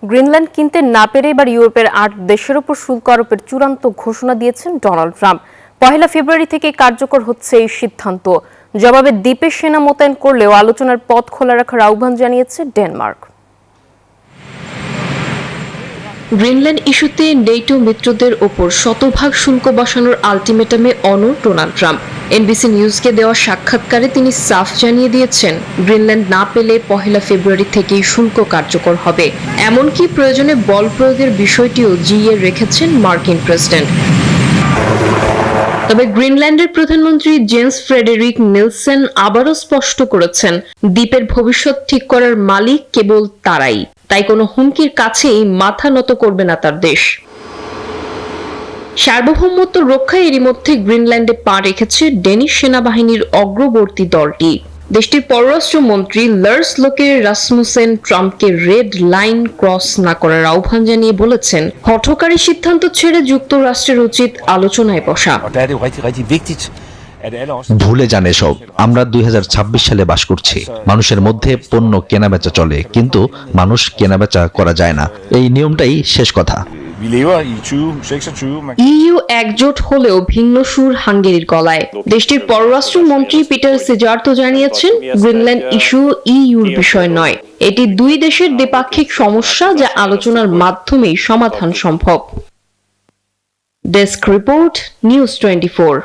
Greenland কিনতে না পেরে এবার ইউরোপের ৮ দেশের ওপর শুল্ক আরোপের চূড়ান্ত ঘোষণা দিয়েছেন ডোনাল্ড ট্রাম্প। ১ ফেব্রুয়ারি থেকে কার্যকর হচ্ছে এই সিদ্ধান্ত। জবাবে দ্বীপে সেনা মোতায়েন করলেও আলোচনার পথ খোলা রাখার আহ্বান জানিয়েছে ডেনমার্ক। গ্রিনল্যান্ড ইস্যুতে নেটো মিত্রদের ওপর শতভাগ শুল্ক বসানোর আলটিমেটামে অনড় ডোনাল্ড ট্রাম্প। এনবিসি নিউজকে দেওয়া সাক্ষাৎকারে তিনি সাফ জানিয়ে দিয়েছেন, গ্রিনল্যান্ড না পেলে ১ ফেব্রুয়ারি থেকেই শুল্ক কার্যকর হবে। এমনকি প্রয়োজনে বল প্রয়োগের বিষয়টিও জিইয়ে রেখেছেন মার্কিন প্রেসিডেন্ট। তবে গ্রিনল্যান্ডের প্রধানমন্ত্রী জেন্স ফ্রেডেরিক নিলসেন আবারও স্পষ্ট করেছেন, দ্বীপের ভবিষ্যৎ ঠিক করার মালিক কেবল তারাই, তাই কোনো হুমকির কাছেই মাথা নত করবে না তার দেশ। সার্বভৌমত্ব রক্ষায় এরই মধ্যে গ্রিনল্যান্ডে পা রেখেছে ডেনিশ সেনাবাহিনীর অগ্রবর্তী দলটি। দেশটির পররাষ্ট্রমন্ত্রী লার্স লোকে রাসমুসেন ট্রাম্পকে রেড লাইন ক্রস না করার আহ্বান জানিয়ে বলেছেন, হঠকারী সিদ্ধান্ত ছেড়ে যুক্তরাষ্ট্রের উচিত আলোচনায় বসা। ভুলে যান এসব। আমরা ২০২৬ সালে বাস করছি। মানুষের মধ্যে পণ্য কেনাবেচা চলে, কিন্তু মানুষ কেনাবেচা করা যায় না। এই নিয়মটাই শেষ কথা। ইইউ একজোট হলেও ভিন্ন সুর হাঙ্গেরির গলায়। দেশটির পররাষ্ট্রমন্ত্রী পিটার সিজার্তো জানিয়েছেন, গ্রিনল্যান্ড ইস্যু ইইউর বিষয় নয়, এটি দুই দেশের দ্বিপাক্ষিক সমস্যা, যা আলোচনার মাধ্যমেই সমাধান সম্ভব। Desk report, news 24।